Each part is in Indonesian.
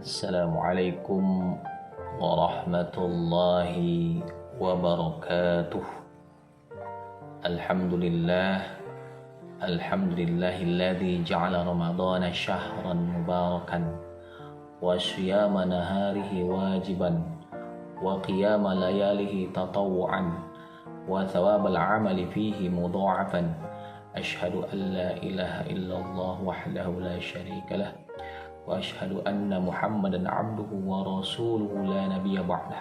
Assalamualaikum warahmatullahi wabarakatuh. Alhamdulillahilladzi ja'ala ramadhana syahran mubarakan wa siyama naharihi wajiban wa qiyama layalihi tatawwu'an wa thawabal amali fihi mudha'afan. Ashhadu an la ilaha illallah wahdahu la syarika lah wa ashhadu anna Muhammadan abduhu wa rasuluhu la nabiyya ba'dah.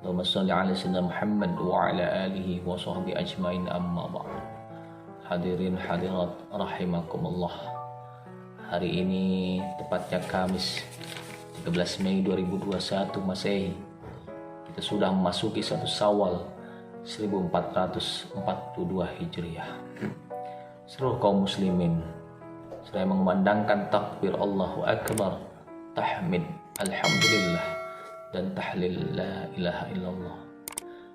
Allahumma shalli ala sayyidina Muhammad wa ala alihi wa sahbihi ajmain, amma ba'd. Hadirin hadirat rahimakumullah. Hari ini tepatnya Kamis 13 Mei 2021 Masehi. Kita sudah memasuki 1 Syawal 1442 Hijriah. Seluruh kaum muslimin saya mengumandangkan takbir Allahu Akbar, tahmid Alhamdulillah, dan tahlil la ilaha illallah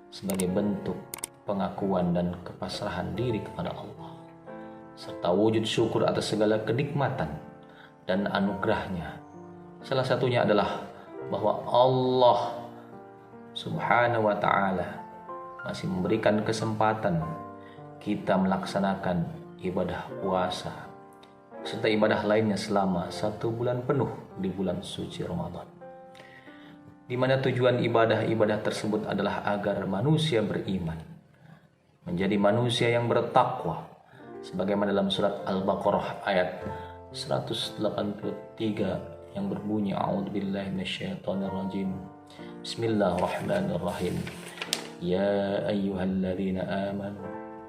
sebagai bentuk pengakuan dan kepasrahan diri kepada Allah, serta wujud syukur atas segala kenikmatan dan anugerahnya. Salah satunya adalah bahwa Allah Subhanahu wa ta'ala masih memberikan kesempatan kita melaksanakan ibadah puasa serta ibadah lainnya selama 1 bulan penuh di bulan suci Ramadan, di mana tujuan ibadah-ibadah tersebut adalah agar manusia beriman, menjadi manusia yang bertakwa, sebagaimana dalam surat Al-Baqarah ayat 183 yang berbunyi a'udzubillahi minasyaitonirrajim. Bismillahirrahmanirrahim. Ya ayyuhalladzina amanu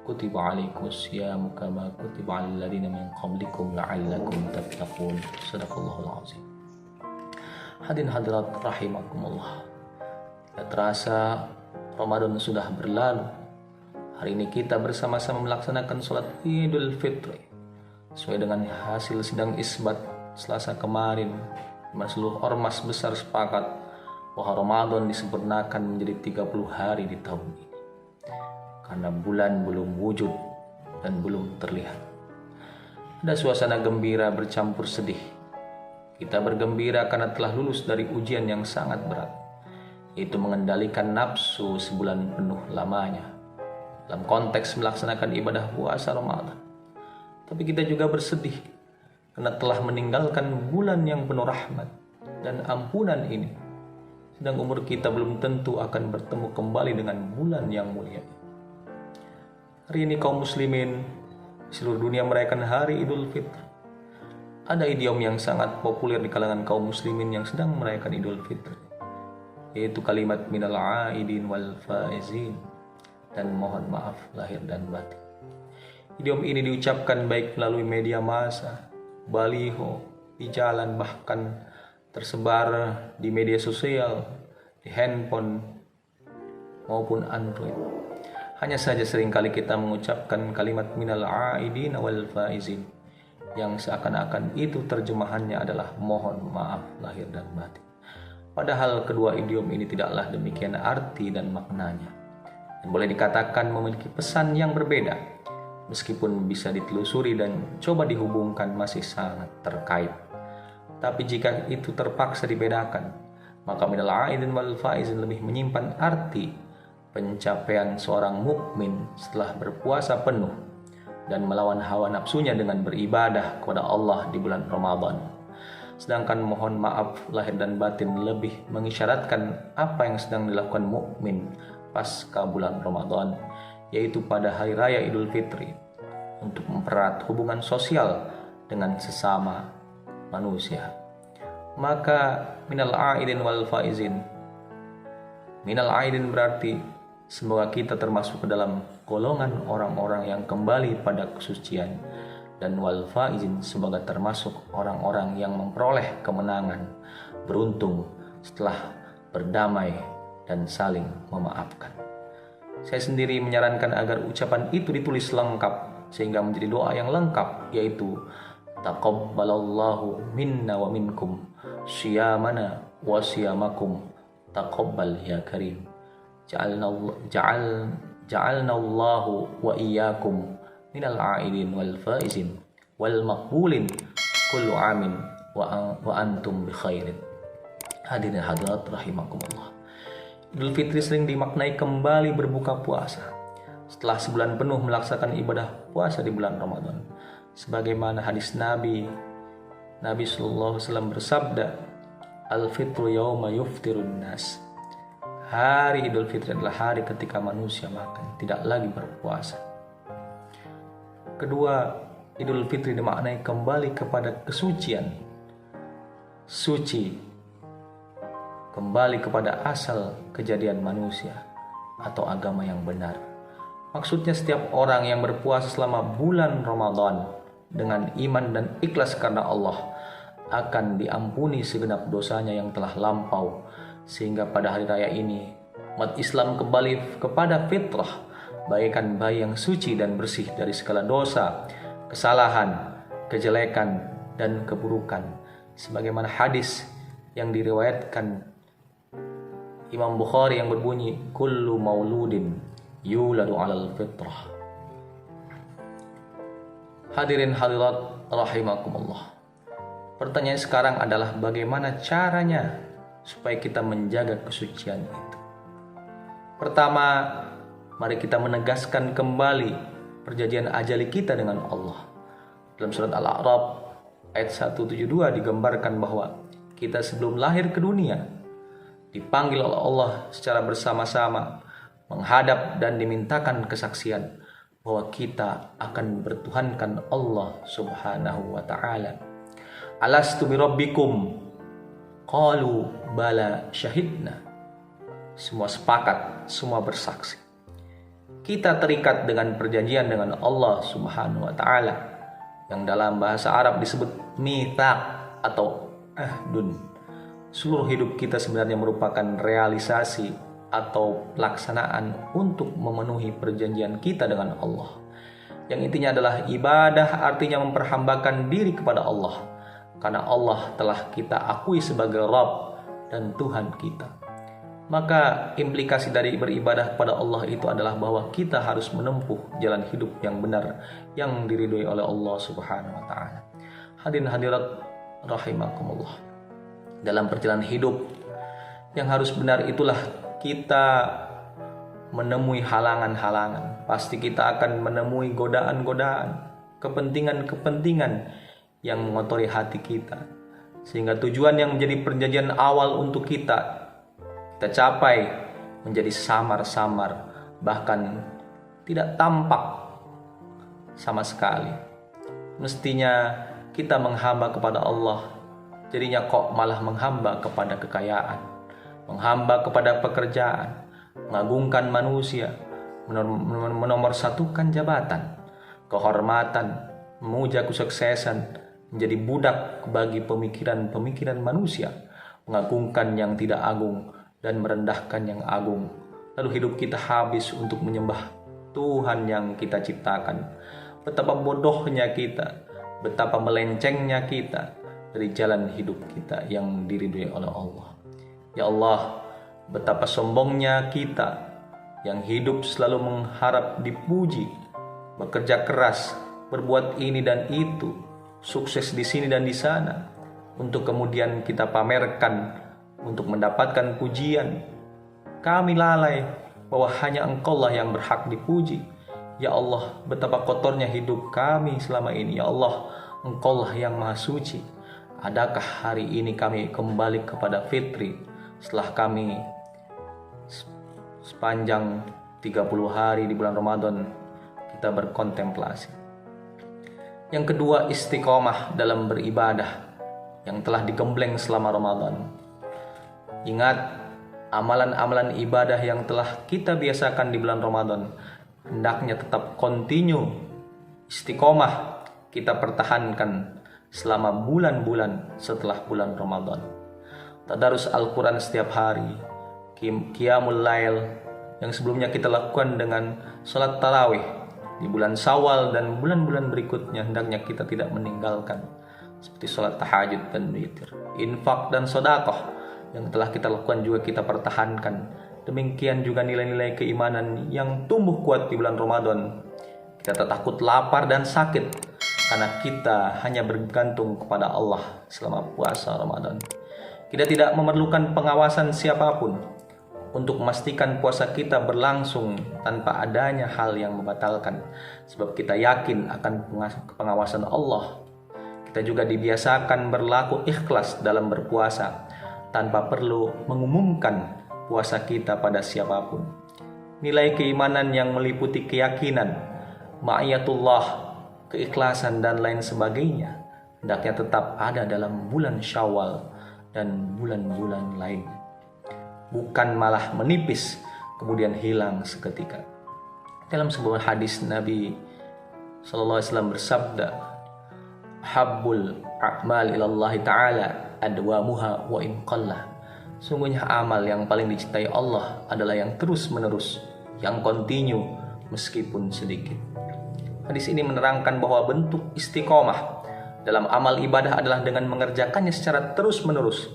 kutiba alaikumus syiyamu kama kutiba alal ladzina min qablikum la'allakum tattaqun. Shadaqallahul azim. Hadirin hadirat rahimakumullah. Tidak terasa Ramadan sudah berlalu. Hari ini kita bersama-sama melaksanakan sholat Idul Fitri sesuai dengan hasil sidang isbat Selasa kemarin, di mana seluruh ormas besar sepakat bahwa Ramadan disempurnakan menjadi 30 hari di tahun ini, karena bulan belum wujud dan belum terlihat. Ada suasana gembira bercampur sedih. Kita bergembira karena telah lulus dari ujian yang sangat berat, yaitu mengendalikan nafsu sebulan penuh lamanya dalam konteks melaksanakan ibadah puasa Ramadan. Tapi kita juga bersedih karena telah meninggalkan bulan yang penuh rahmat dan ampunan ini, sedang umur kita belum tentu akan bertemu kembali dengan bulan yang mulia. Hari ini kaum muslimin di seluruh dunia merayakan hari Idul Fitri. Ada idiom yang sangat populer di kalangan kaum muslimin yang sedang merayakan Idul Fitri, yaitu kalimat minal aidin wal faizin, dan mohon maaf lahir dan batin. Idiom ini diucapkan baik melalui media massa, baliho, di jalan, bahkan tersebar di media sosial, di handphone maupun Android. Hanya saja seringkali kita mengucapkan kalimat minal aidin wal faizin yang seakan-akan itu terjemahannya adalah mohon maaf lahir dan batin. Padahal kedua idiom ini tidaklah demikian arti dan maknanya, dan boleh dikatakan memiliki pesan yang berbeda. Meskipun bisa ditelusuri dan coba dihubungkan masih sangat terkait. Tapi jika itu terpaksa dibedakan, maka minal aidin wal faizin lebih menyimpan arti pencapaian seorang mukmin setelah berpuasa penuh dan melawan hawa nafsunya dengan beribadah kepada Allah di bulan Ramadan. Sedangkan mohon maaf lahir dan batin lebih mengisyaratkan apa yang sedang dilakukan mukmin pasca bulan Ramadan, yaitu pada hari raya Idul Fitri, untuk mempererat hubungan sosial dengan sesama manusia. Maka minal aidin wal faizin, minal aidin berarti semoga kita termasuk ke dalam golongan orang-orang yang kembali pada kesucian, dan wal faizin semoga termasuk orang-orang yang memperoleh kemenangan, beruntung setelah berdamai dan saling memaafkan. Saya sendiri menyarankan agar ucapan itu ditulis lengkap sehingga menjadi doa yang lengkap, yaitu taqabbalallahu minna wa minkum syiyamana wa syiyamakum taqabbal ya karim. Ja'alnallahu wa iyyakum minal aidin wal faizin wal maqbulin kullu amin wa antum bi khairin. Hadirin hadirat rahimakumullah. Idul Fitri sering dimaknai kembali berbuka puasa setelah sebulan penuh melaksanakan ibadah puasa di bulan Ramadan. Sebagaimana hadis Nabi sallallahu alaihi wasallam bersabda, "Al-fitru yauma yuftirun nas." Hari Idul Fitri adalah hari ketika manusia makan, tidak lagi berpuasa. Kedua, Idul Fitri dimaknai kembali kepada kesucian, suci, kembali kepada asal kejadian manusia atau agama yang benar. Maksudnya setiap orang yang berpuasa selama bulan Ramadan dengan iman dan ikhlas karena Allah akan diampuni segenap dosanya yang telah lampau, sehingga pada hari raya ini umat Islam kembali kepada fitrah, bagaikan bayi yang suci dan bersih dari segala dosa, kesalahan, kejelekan, dan keburukan. Sebagaimana hadis yang diriwayatkan Imam Bukhari yang berbunyi, kullu mauludin yuladu alal fitrah. Hadirin hadirat rahimakumullah. Pertanyaan sekarang adalah bagaimana caranya supaya kita menjaga kesucian itu. Pertama, mari kita menegaskan kembali perjanjian ajali kita dengan Allah. Dalam surat Al-A'raf ayat 172 digambarkan bahwa kita sebelum lahir ke dunia dipanggil oleh Allah secara bersama-sama, menghadap dan dimintakan kesaksian bahwa kita akan bertuhankan Allah Subhanahu wa ta'ala. Alastu birabbikum? Qalu bala syahidna. Semua sepakat, semua bersaksi. Kita terikat dengan perjanjian dengan Allah Subhanahu wa ta'ala yang dalam bahasa Arab disebut mitsaq atau ahdun. Seluruh hidup kita sebenarnya merupakan realisasi atau pelaksanaan untuk memenuhi perjanjian kita dengan Allah. Yang intinya adalah ibadah, artinya memperhambakan diri kepada Allah, karena Allah telah kita akui sebagai Rabb dan Tuhan kita. Maka implikasi dari beribadah kepada Allah itu adalah bahwa kita harus menempuh jalan hidup yang benar, yang diridhoi oleh Allah Subhanahu wa ta'ala. Hadirin hadirat rahimakumullah. Dalam perjalanan hidup yang harus benar itulah kita menemui halangan-halangan. Pasti kita akan menemui godaan-godaan, kepentingan-kepentingan yang mengotori hati kita, sehingga tujuan yang menjadi perjanjian awal untuk kita capai menjadi samar-samar, bahkan tidak tampak sama sekali. Mestinya kita menghamba kepada Allah, jadinya kok malah menghamba kepada kekayaan, menghamba kepada pekerjaan, mengagungkan manusia, menomorsatukan jabatan, kehormatan, memuja kesuksesan, menjadi budak bagi pemikiran-pemikiran manusia, mengagungkan yang tidak agung dan merendahkan yang agung. Lalu hidup kita habis untuk menyembah Tuhan yang kita ciptakan. Betapa bodohnya kita, betapa melencengnya kita dari jalan hidup kita yang diridhoi oleh Allah. Ya Allah, betapa sombongnya kita yang hidup selalu mengharap dipuji, bekerja keras, berbuat ini dan itu, sukses di sini dan di sana, untuk kemudian kita pamerkan untuk mendapatkan pujian. Kami lalai bahwa hanya Engkau-lah yang berhak dipuji. Ya Allah, betapa kotornya hidup kami selama ini. Ya Allah, Engkau-lah yang maha suci. Adakah hari ini kami kembali kepada fitri setelah kami sepanjang 30 hari di bulan Ramadan kita berkontemplasi? Yang kedua, istiqomah dalam beribadah yang telah digembleng selama Ramadan. Ingat, amalan-amalan ibadah yang telah kita biasakan di bulan Ramadan hendaknya tetap kontinu, istiqomah kita pertahankan selama bulan-bulan setelah bulan Ramadan. Tadarus Al-Quran setiap hari, Qiyamul Lail yang sebelumnya kita lakukan dengan salat tarawih di bulan Syawal dan bulan-bulan berikutnya hendaknya kita tidak meninggalkan, seperti salat tahajud dan witir. Infak dan sedekah yang telah kita lakukan juga kita pertahankan. Demikian juga nilai-nilai keimanan yang tumbuh kuat di bulan Ramadan. Kita tak takut lapar dan sakit karena kita hanya bergantung kepada Allah selama puasa Ramadan. Kita tidak memerlukan pengawasan siapapun untuk memastikan puasa kita berlangsung tanpa adanya hal yang membatalkan, sebab kita yakin akan pengawasan Allah. Kita juga dibiasakan berlaku ikhlas dalam berpuasa tanpa perlu mengumumkan puasa kita pada siapapun. Nilai keimanan yang meliputi keyakinan, ma'iyatullah, keikhlasan dan lain sebagainya hendaknya tetap ada dalam bulan Syawal dan bulan-bulan lainnya, bukan malah menipis kemudian hilang seketika. Dalam sebuah hadis Nabi SAW bersabda, "Habbul a'mal ilallah ta'ala adwamuha wa in qalla." Sungguhnya amal yang paling dicintai Allah adalah yang terus-menerus, yang kontinu meskipun sedikit. Hadis ini menerangkan bahwa bentuk istiqomah dalam amal ibadah adalah dengan mengerjakannya secara terus-menerus.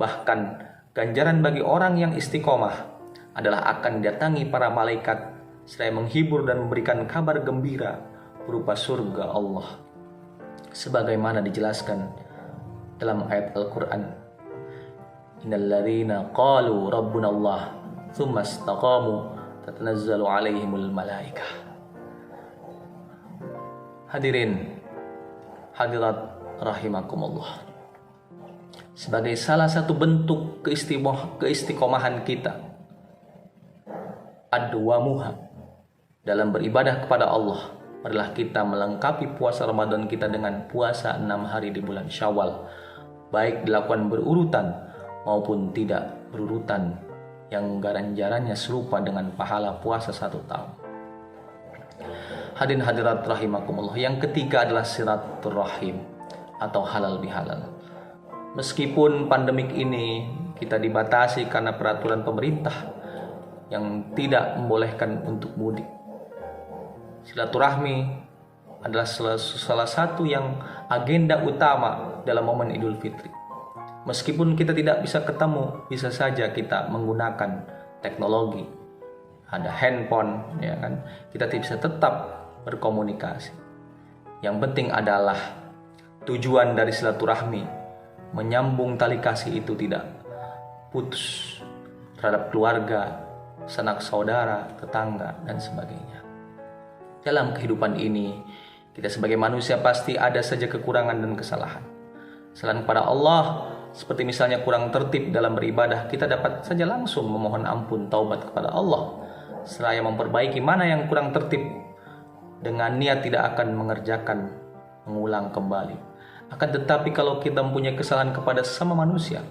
Bahkan ganjaran bagi orang yang istiqomah adalah akan didatangi para malaikat seraya menghibur dan memberikan kabar gembira berupa surga Allah. Sebagaimana dijelaskan dalam ayat Al-Quran, "Innal ladzina qalu rabbuna Allah tsumma istaqamu tatanazzalu 'alaihimul malaikah." Hadirin hadirat rahimakumullah. Sebagai salah satu bentuk keistiqomahan kita, adwamuha, dalam beribadah kepada Allah adalah kita melengkapi puasa Ramadan kita dengan puasa 6 hari di bulan Syawal, baik dilakukan berurutan maupun tidak berurutan, yang ganjarannya serupa dengan pahala puasa 1 tahun. Hadirin hadirat rahimakumullah, yang ketiga adalah silaturahim atau halal bihalal. Meskipun pandemik ini kita dibatasi karena peraturan pemerintah yang tidak membolehkan untuk mudik, silaturahmi adalah salah satu yang agenda utama dalam momen Idul Fitri. Meskipun kita tidak bisa ketemu, bisa saja kita menggunakan teknologi, ada handphone, ya kan? Kita bisa tetap berkomunikasi. Yang penting adalah tujuan dari silaturahmi, menyambung tali kasih itu tidak putus terhadap keluarga, sanak saudara, tetangga, dan sebagainya. Dalam kehidupan ini, kita sebagai manusia pasti ada saja kekurangan dan kesalahan. Selain kepada Allah, seperti misalnya kurang tertib dalam beribadah, kita dapat saja langsung memohon ampun taubat kepada Allah, seraya memperbaiki mana yang kurang tertib dengan niat tidak akan mengulang kembali. Akan tetapi kalau kita mempunyai kesalahan kepada sesama manusia,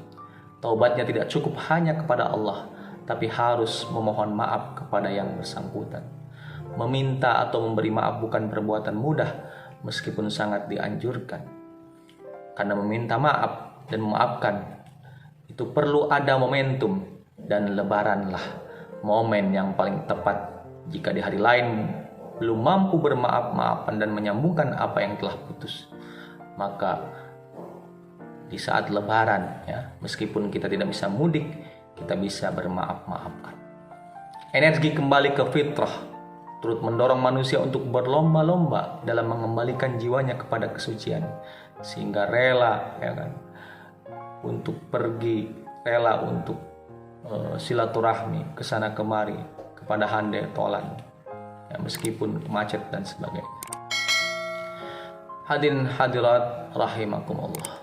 taubatnya tidak cukup hanya kepada Allah, tapi harus memohon maaf kepada yang bersangkutan. Meminta atau memberi maaf bukan perbuatan mudah, meskipun sangat dianjurkan. Karena meminta maaf dan memaafkan itu perlu ada momentum, dan Lebaranlah momen yang paling tepat. Jika di hari lain belum mampu bermaaf-maafan dan menyambungkan apa yang telah putus, maka di saat Lebaran, ya, meskipun kita tidak bisa mudik, kita bisa bermaaf-maafkan. Energi kembali ke fitrah turut mendorong manusia untuk berlomba-lomba dalam mengembalikan jiwanya kepada kesucian, sehingga rela, ya kan, untuk pergi, rela untuk silaturahmi kesana kemari kepada handai tolan, ya, meskipun macet dan sebagainya. Hadirin hadirat rahimakumullah,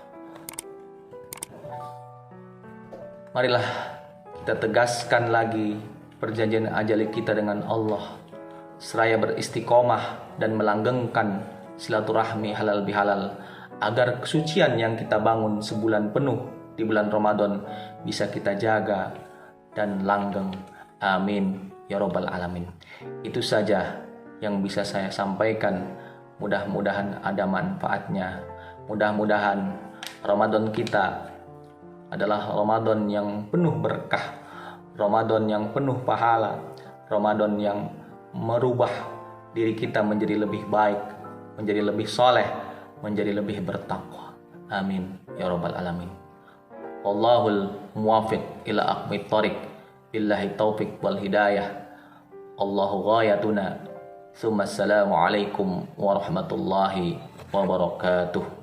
marilah kita tegaskan lagi perjanjian ajali kita dengan Allah, seraya beristiqomah dan melanggengkan silaturahmi halal bihalal, agar kesucian yang kita bangun sebulan penuh di bulan Ramadan bisa kita jaga dan langgeng. Amin ya robbal alamin. Itu saja yang bisa saya sampaikan. Mudah-mudahan ada manfaatnya. Mudah-mudahan Ramadan kita adalah Ramadan yang penuh berkah, Ramadan yang penuh pahala, Ramadan yang merubah diri kita menjadi lebih baik, menjadi lebih soleh, menjadi lebih bertakwa. Amin ya robbal alamin. Wallahul muwafiq ila aqwamit thoriq. Billahi taufiq wal hidayah. Allahu ghayatuna. Assalamualaikum warahmatullahi wabarakatuh.